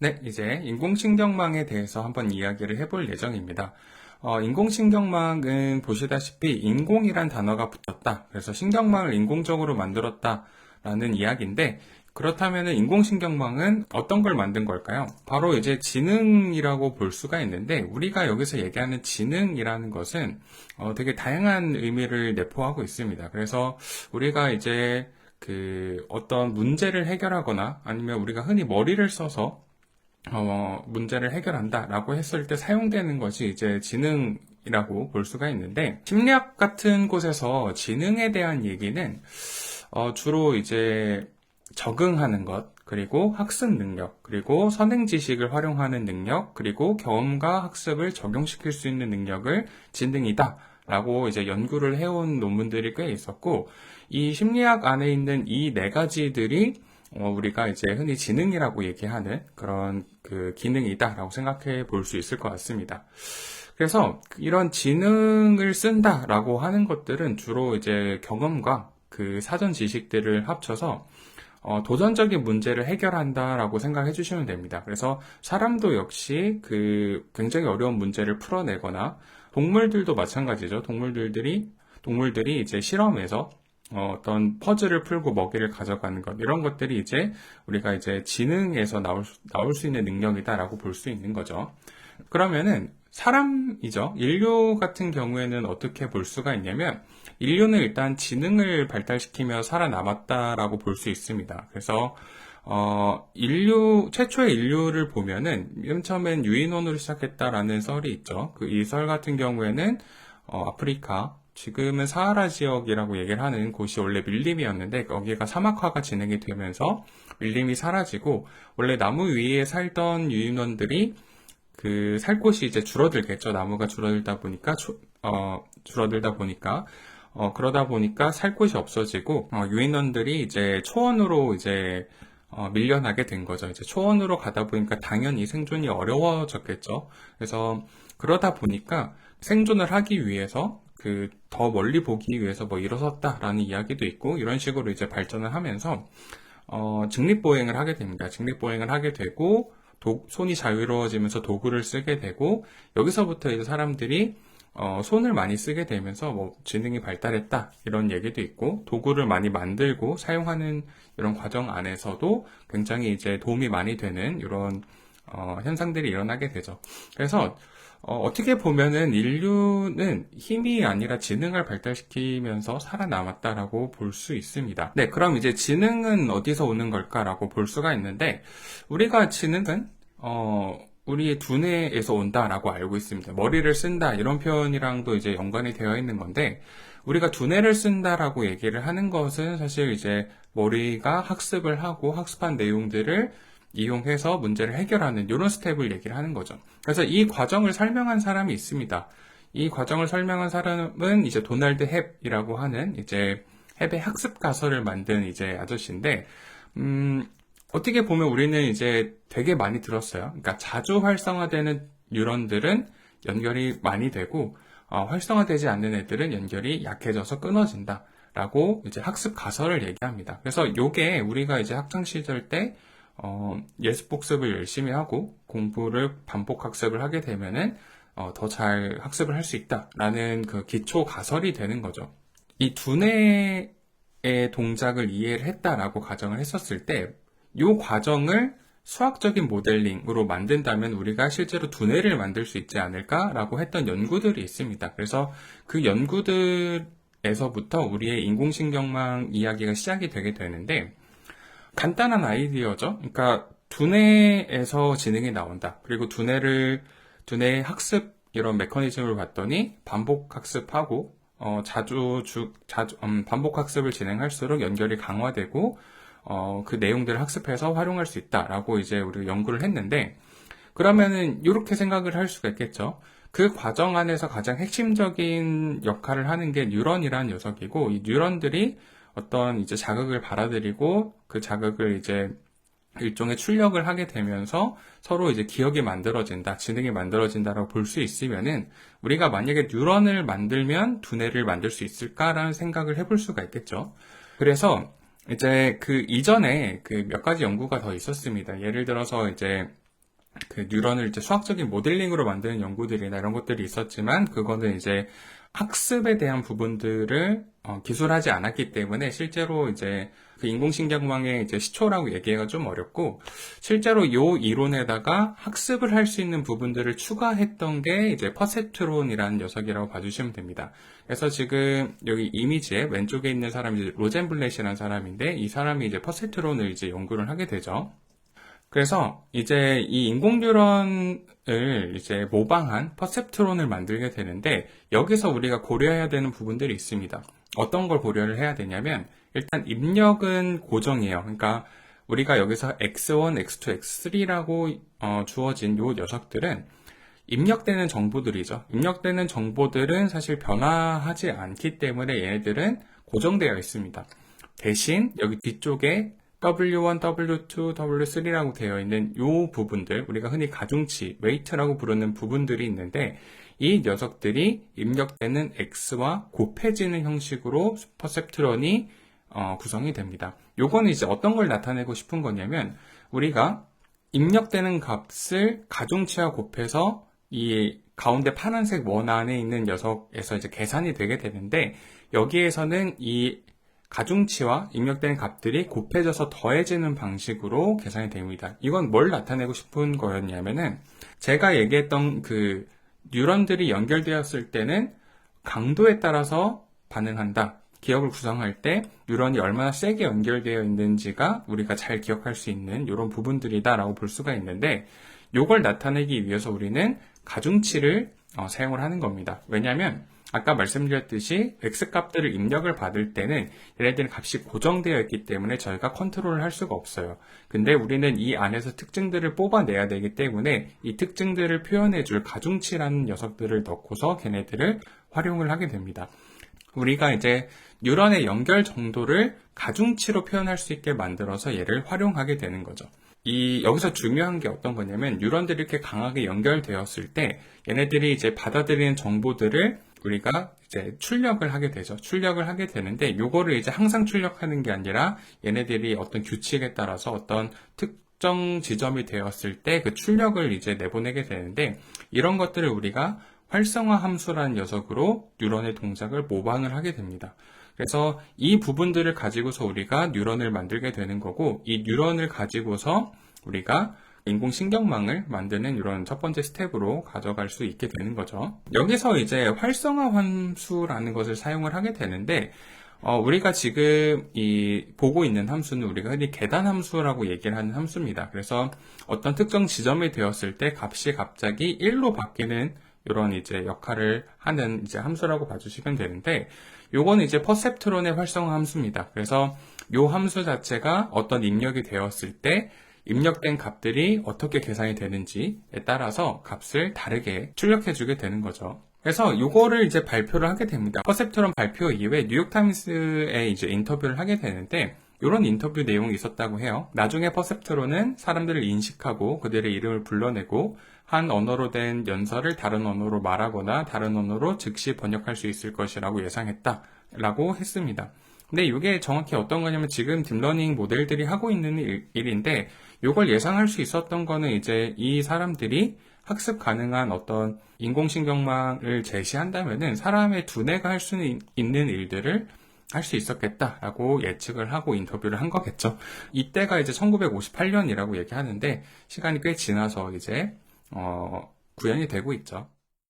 네, 이제 인공신경망에 대해서 한번 이야기를 해볼 예정입니다. 인공신경망은 보시다시피 인공이란 단어가 붙었다. 그래서 신경망을 인공적으로 만들었다라는 이야기인데, 그렇다면 인공신경망은 어떤 걸 만든 걸까요? 바로 이제 지능이라고 볼 수가 있는데, 우리가 여기서 얘기하는 지능이라는 것은 되게 다양한 의미를 내포하고 있습니다. 그래서 우리가 이제 그 어떤 문제를 해결하거나 아니면 우리가 흔히 머리를 써서 문제를 해결한다라고 했을 때 사용되는 것이 이제 지능이라고 볼 수가 있는데, 심리학 같은 곳에서 지능에 대한 얘기는 주로 이제 적응하는 것, 그리고 학습 능력, 그리고 선행 지식을 활용하는 능력, 그리고 경험과 학습을 적용시킬 수 있는 능력을 지능이다 라고 이제 연구를 해온 논문들이 꽤 있었고, 이 심리학 안에 있는 이 네 가지들이 우리가 이제 흔히 지능이라고 얘기하는 그런 그 기능이다라고 생각해 볼 수 있을 것 같습니다. 그래서 이런 지능을 쓴다라고 하는 것들은 주로 이제 경험과 그 사전 지식들을 합쳐서 도전적인 문제를 해결한다라고 생각해 주시면 됩니다. 그래서 사람도 역시 그 굉장히 어려운 문제를 풀어내거나, 동물들도 마찬가지죠. 동물들이 이제 실험에서 어떤 퍼즐을 풀고 먹이를 가져가는 것, 이런 것들이 이제 우리가 이제 지능에서 나올 수 있는 능력이다라고 볼 수 있는 거죠. 그러면은 사람이죠. 인류 같은 경우에는 어떻게 볼 수가 있냐면, 인류는 일단 지능을 발달시키며 살아남았다라고 볼 수 있습니다. 그래서 최초의 인류를 보면은 맨 처음엔 유인원으로 시작했다라는 썰이 있죠. 이 썰 같은 경우에는 아프리카, 지금은 사하라 지역이라고 얘기를 하는 곳이 원래 밀림이었는데, 거기가 사막화가 진행이 되면서 밀림이 사라지고, 원래 나무 위에 살던 유인원들이 그 살 곳이 이제 줄어들겠죠. 나무가 줄어들다 보니까 그러다 보니까 살 곳이 없어지고, 유인원들이 이제 초원으로 이제 밀려나게 된 거죠. 이제 초원으로 가다 보니까 당연히 생존이 어려워졌겠죠. 그래서 그러다 보니까 생존을 하기 위해서 더 멀리 보기 위해서 뭐 일어섰다라는 이야기도 있고, 이런 식으로 이제 발전을 하면서 직립보행을 하게 됩니다. 직립보행을 하게 되고, 손이 자유로워지면서 도구를 쓰게 되고, 여기서부터 이제 사람들이 손을 많이 쓰게 되면서 뭐 지능이 발달했다 이런 얘기도 있고, 도구를 많이 만들고 사용하는 이런 과정 안에서도 굉장히 이제 도움이 많이 되는 이런 현상들이 일어나게 되죠. 그래서 어떻게 보면은 인류는 힘이 아니라 지능을 발달시키면서 살아남았다라고 볼 수 있습니다. 네, 그럼 이제 지능은 어디서 오는 걸까라고 볼 수가 있는데, 우리가 지능은 우리의 두뇌에서 온다라고 알고 있습니다. 머리를 쓴다 이런 표현이랑도 이제 연관이 되어 있는 건데, 우리가 두뇌를 쓴다라고 얘기를 하는 것은 사실 이제 머리가 학습을 하고 학습한 내용들을 이용해서 문제를 해결하는 이런 스텝을 얘기를 하는 거죠. 그래서 이 과정을 설명한 사람이 있습니다. 이 과정을 설명한 사람은 이제 도널드 헵이라고 하는 이제 헵의 학습 가설을 만든 이제 아저씨인데, 어떻게 보면 우리는 이제 되게 많이 들었어요. 그러니까 자주 활성화되는 뉴런들은 연결이 많이 되고, 활성화되지 않는 애들은 연결이 약해져서 끊어진다 라고 이제 학습 가설을 얘기합니다. 그래서 요게 우리가 이제 학창 시절 때 예습 복습을 열심히 하고 공부를 반복 학습을 하게 되면은 더 잘 학습을 할 수 있다라는 그 기초 가설이 되는 거죠. 이 두뇌의 동작을 이해를 했다라고 가정을 했었을 때, 이 과정을 수학적인 모델링으로 만든다면 우리가 실제로 두뇌를 만들 수 있지 않을까라고 했던 연구들이 있습니다. 그래서 그 연구들에서부터 우리의 인공신경망 이야기가 시작이 되게 되는데, 간단한 아이디어죠. 그러니까 두뇌에서 지능이 나온다. 그리고 두뇌의 학습 이런 메커니즘을 봤더니 반복 학습하고 반복 학습을 진행할수록 연결이 강화되고 그 내용들을 학습해서 활용할 수 있다라고 이제 우리가 연구를 했는데, 그러면은 이렇게 생각을 할 수가 있겠죠. 그 과정 안에서 가장 핵심적인 역할을 하는 게 뉴런이라는 녀석이고, 이 뉴런들이 어떤 이제 자극을 받아들이고 그 자극을 이제 일종의 출력을 하게 되면서 서로 이제 기억이 만들어진다, 지능이 만들어진다라고 볼 수 있으면은, 우리가 만약에 뉴런을 만들면 두뇌를 만들 수 있을까라는 생각을 해볼 수가 있겠죠. 그래서 이제 그 이전에 그 몇 가지 연구가 더 있었습니다. 예를 들어서 이제 그 뉴런을 이제 수학적인 모델링으로 만드는 연구들이나 이런 것들이 있었지만 그거는 이제 학습에 대한 부분들을 기술하지 않았기 때문에 실제로 이제 그 인공신경망의 이제 시초라고 얘기하기가 좀 어렵고 실제로 요 이론에다가 학습을 할 수 있는 부분들을 추가했던 게 이제 퍼셉트론이라는 녀석이라고 봐주시면 됩니다. 그래서 지금 여기 이미지에 왼쪽에 있는 사람이 로젠블렛이라는 사람인데 이 사람이 이제 퍼셉트론을 이제 연구를 하게 되죠. 그래서 이제 이 인공 뉴런을 이제 모방한 퍼셉트론을 만들게 되는데 여기서 우리가 고려해야 되는 부분들이 있습니다. 어떤 걸 고려를 해야 되냐면 일단 입력은 고정이에요. 그러니까 우리가 여기서 x1, x2, x3라고 주어진 요 녀석들은 입력되는 정보들이죠. 입력되는 정보들은 사실 변화하지 않기 때문에 얘네들은 고정되어 있습니다. 대신 여기 뒤쪽에 W1, W2, W3라고 되어 있는 이 부분들, 우리가 흔히 가중치, 웨이트라고 부르는 부분들이 있는데 이 녀석들이 입력되는 X와 곱해지는 형식으로 퍼셉트론이 구성이 됩니다. 요거는 이제 어떤 걸 나타내고 싶은 거냐면 우리가 입력되는 값을 가중치와 곱해서 이 가운데 파란색 원 안에 있는 녀석에서 이제 계산이 되게 되는데 여기에서는 이 가중치와 입력된 값들이 곱해져서 더해지는 방식으로 계산이 됩니다. 이건 뭘 나타내고 싶은 거였냐면은 제가 얘기했던 그 뉴런들이 연결되었을 때는 강도에 따라서 반응한다. 기억을 구성할 때 뉴런이 얼마나 세게 연결되어 있는지가 우리가 잘 기억할 수 있는 이런 부분들이다라고 볼 수가 있는데 이걸 나타내기 위해서 우리는 가중치를 사용을 하는 겁니다. 왜냐하면 아까 말씀드렸듯이 X값들을 입력을 받을 때는 얘네들은 값이 고정되어 있기 때문에 저희가 컨트롤을 할 수가 없어요. 근데 우리는 이 안에서 특징들을 뽑아내야 되기 때문에 이 특징들을 표현해줄 가중치라는 녀석들을 넣고서 걔네들을 활용을 하게 됩니다. 우리가 이제 뉴런의 연결 정도를 가중치로 표현할 수 있게 만들어서 얘를 활용하게 되는 거죠. 여기서 중요한 게 어떤 거냐면 뉴런들이 이렇게 강하게 연결되었을 때 얘네들이 이제 받아들이는 정보들을 우리가 이제 출력을 하게 되죠. 출력을 하게 되는데 요거를 이제 항상 출력하는 게 아니라 얘네들이 어떤 규칙에 따라서 어떤 특정 지점이 되었을 때 그 출력을 이제 내보내게 되는데 이런 것들을 우리가 활성화 함수라는 녀석으로 뉴런의 동작을 모방을 하게 됩니다. 그래서 이 부분들을 가지고서 우리가 뉴런을 만들게 되는 거고 이 뉴런을 가지고서 우리가 인공신경망을 만드는 이런 첫 번째 스텝으로 가져갈 수 있게 되는 거죠. 여기서 이제 활성화 함수라는 것을 사용을 하게 되는데 우리가 지금 보고 있는 함수는 우리가 흔히 계단 함수라고 얘기를 하는 함수입니다. 그래서 어떤 특정 지점이 되었을 때 값이 갑자기 1로 바뀌는 이런 이제 역할을 하는 이제 함수라고 봐주시면 되는데 요거는 이제 퍼셉트론의 활성화 함수입니다. 그래서 요 함수 자체가 어떤 입력이 되었을 때 입력된 값들이 어떻게 계산이 되는지에 따라서 값을 다르게 출력해주게 되는 거죠. 그래서 요거를 이제 발표를 하게 됩니다. 퍼셉트론 발표 이후에 뉴욕타임스에 이제 인터뷰를 하게 되는데 이런 인터뷰 내용이 있었다고 해요. 나중에 퍼셉트론은 사람들을 인식하고 그들의 이름을 불러내고 한 언어로 된 연설을 다른 언어로 말하거나 다른 언어로 즉시 번역할 수 있을 것이라고 예상했다라고 했습니다. 근데 이게 정확히 어떤 거냐면 지금 딥러닝 모델들이 하고 있는 일인데 이걸 예상할 수 있었던 거는 이제 이 사람들이 학습 가능한 어떤 인공신경망을 제시한다면은 사람의 두뇌가 할 수 있는 일들을 할 수 있었겠다라고 예측을 하고 인터뷰를 한 거겠죠. 이때가 이제 1958년이라고 얘기하는데 시간이 꽤 지나서 이제 구현이 되고 있죠.